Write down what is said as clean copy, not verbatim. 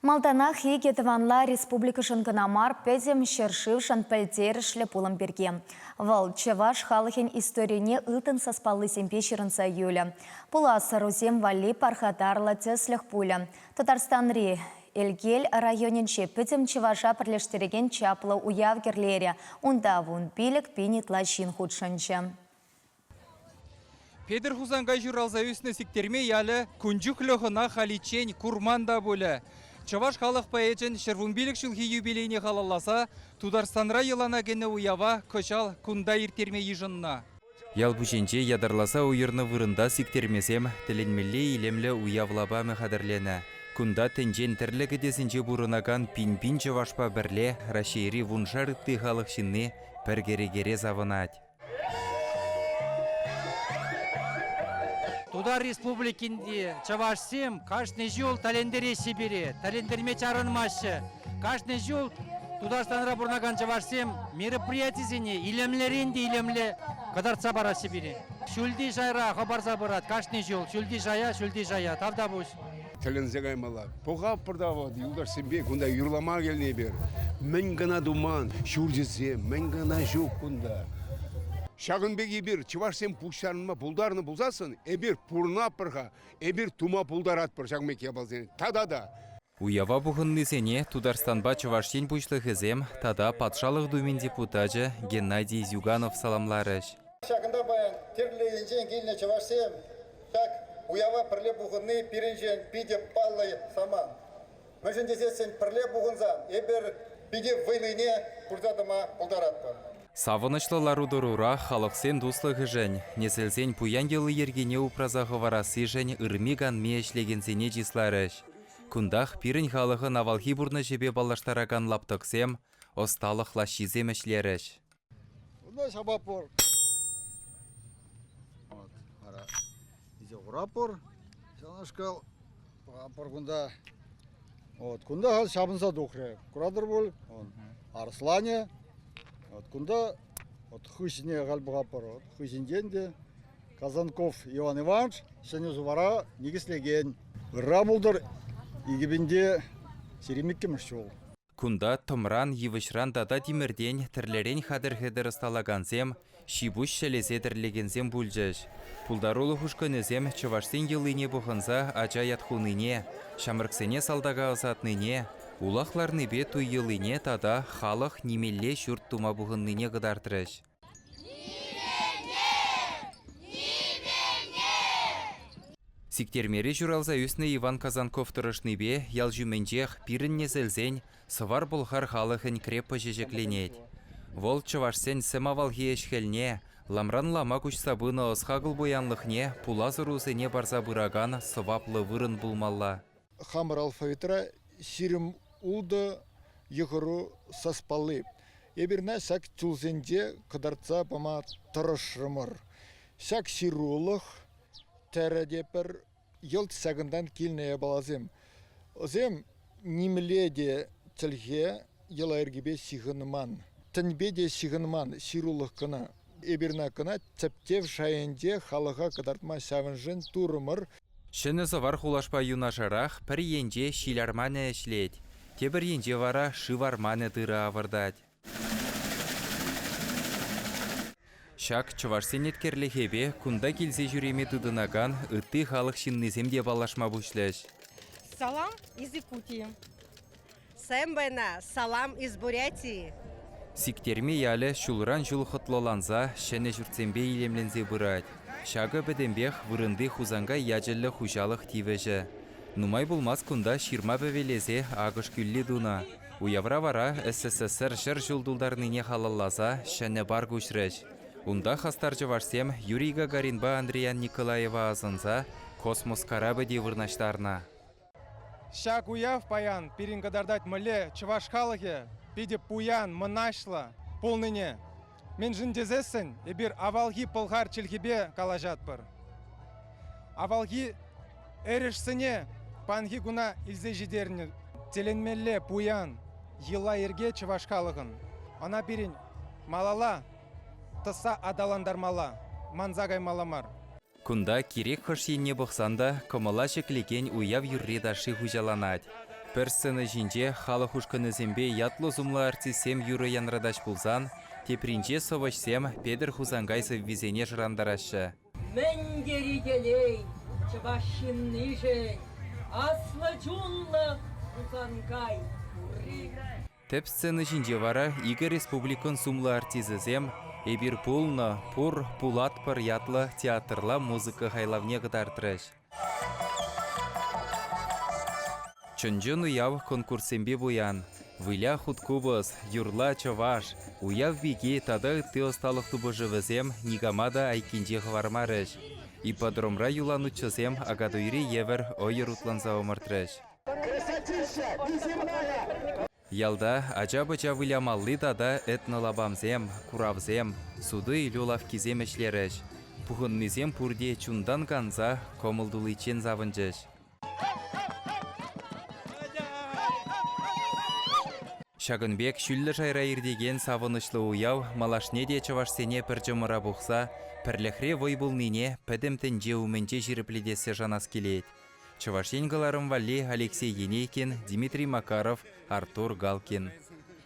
Малтанах егетванла республика шынкынамар пәзем шершившан пәлтерішлі пулым берге. Вал чеваш халыхен историне ытын саспалы семпешерінса юля. Пула сарузем вали пархатарла тесліх пуля. Татарстанри Элгел районенше пәзем чеваша пірлештереген чаплы уявгерлері. Унда вун билік пинитла шин худшынчы. Педер хузангай журалза үсіне сіктерме ялы күнжікліғына халичен курманда бөлі. Чаваш халық пәйечен шырвунбилік шылхи юбилейне халаласа, Тударстанра елана гені уява көшал күнда иртерме ежынна. Ял бүшенче ядарласа уйырны вырында сиктермесем, тіленмелі илемлі уявлаба мәхадырлені. Күнда тенжен тірлігі десінче бұрынаган пин-пин чавашпа бірле, рашейри вуншар үтті халық шынны пәргере-гере завынат. Тудар республикинде чавашсем каждый жол талендере сибире, талендерме чарынмашы. Каждый жол Тударстанра бурнаган чавашсем мероприятизине илемлеринде илемле кадарца бара сибире. Шүлди жайра хабарза барат, каждый жол, шүлди жая, тавда буш. Талензегай мала. Поға пырдавады, юлдар сенбе, күнда юрлама келіне бер. Мен гана думан, шүржесе, мен гана жоқ күнда. Шағынбеге бір чывашсен пұшарынма бұлдарыны бұлзасын, әбір пұрна пырға, әбір тума бұлдар атпыр шағмеке балзен. Тада-да. Уява бұғынны сене Тударстанба чывашсен пұшлық езем, тада патшалық думен депутажы Геннадий Зюганов саламларыш. Шағында баян терлейінжен келіне чывашсен, шақ уява пірле бұғынны пирінжен пиде паллай саман. Мүшін десесен пірле бұғынзан, әбір пиде вайлыне пұрзадыма бұлдар атпыр. Савынышлылар удырура халықсен дуслығы жән. Неселсен пуян елы ергене упразағы варасы жән ұрмиган меешлегенсене жисларыш. Күндақ пирін халығы навалхи бұрны жебе балаштараган лаптықсем, осталық лашизем әшлеріш. Күнда шабапыр. Изе ғырапыр. Жанашқал ғырапыр күнда. Күнда хал шабынса дұқыры. Күрадыр бол. Арслане. Күнда хышыне ғалбыға пар, хышынденде Казанков Иван Иванович шыны зувара негіслеген. Рамылдыр егебінде серемекке мүшчол. Күнда тымран, евішран дада демірден тірлерен хадыр-хедір ұсталагансем, шибуш шәлесе тірлегенсем бүлжеш. Пулдарулы хұшқынызем чывашсен елыне бұғынса ача ятхуныне, шамырксене салдага озатныне, улақларны бе туйылыне тада халық немелле шүрт тума бұғынныне ғыдартырыш. Сиктермері журалза үсіне Иван Казанков тұрышны бе, ял жүменжех пирін незілзен, сывар бұлғар халықын креппа жежекленет. Вол чывашсен сымавалғы ешхелне, ламран лама күш сабыны осхағыл боянлықне, пулазырузыне барза бұраган сываплы вырын бұлмалла. Хамыр алфавитра сирім улды йығыру саспалы. Ебірна сәк тулзенде қыдарца пама тұрышрымыр. Сәк сирулық тәрәдепір елт сәгіндан келіне балазым. Озем немеледе тілге ела әргебе сиғыныман. Тінбеде сиғыныман сирулық кына. Ебірна кына цәптев шайынде халыға қыдартма сәвінжін турымыр. Шыны сывар хулашпа юнашарақ пір енже шиларманы әшлет. Тебір енже вара шыварманы тыры авырдад. Шак чывашсен еткерлі хебе күнда келсе жүреме тұдынаган үтті халық шиннеземде балашма бұшлеш. Салам из Якутии. Сэмбэна, салам из Бурятии. Сиктерме ялы шулран жул хытлоланза шәне жүртсембе илемлензе бұрад. Шагы бәдембех вырынды хузанга яджылы хужалық тивежі. Нумай булмас күнда ширма бәвелезе ағыш күлі дуна. Уявра вара СССР жыр жылдулдарныне халаллаза шәне бар күшреш. Унда хастар жыварсем Юрий Гагаринба Андреян Николаева азынса космос карабы девырнаштарна. Шак уяв паян пирин кадардать мөле чываш халығы пиде пуян мынашла полныне. Мен жындезесін ебір авалги пылғар чілгебе калажат бір. Авалги әрішсіне панги гуна илзе жидеріне теленмелле пуян ела ерге чываш халығын. Ана пирин малала тыса адаландармала, манзагай маламар. Күнда керек хышине бұқсанда, комала шеклеген уяв юрредашы хужаланат. Пір сцена жинже халық ушкынызембе ятлы зумлы артисем юры янрадач булзан, тепринже совачсем Педр Хузангайсов визене жырандарашы. Мен гeri geley, çabaşın nişe, aslı çulla Хузангай. Теп сцена жинже вара Игі республикан сумлы артизызем, эбир пулны, пур, пулатпыр ятлы театрла музыка хайлавне гыдартырыш. Чонжон уяв конкурсембе буян. Выля хуткубыз, юрла чаваш. Уяв биги тада ты осталых тубыжывызем нигамада айкинже хвармарыш. Ипподромра юланучызем агадуири евер ойыр утланза омыртырыш. Ялда ажа-бача вылямалли тада этнолабамзем, куравзем, суды илюлав кизем эшлерыш. Пухыннызем пурде чундан канза комылдулычен завынжыш. Шагынбек шүллі жайра ирдеген савынышлы уяв, малашне де чавашсене пір жымыра бұқса, пірліхре войбулныне пәдімтін жеуменче жиріпледесі жанас келет. Чавашен галарым валли Алексей Енейкин, Дмитрий Макаров, Артур Галкин.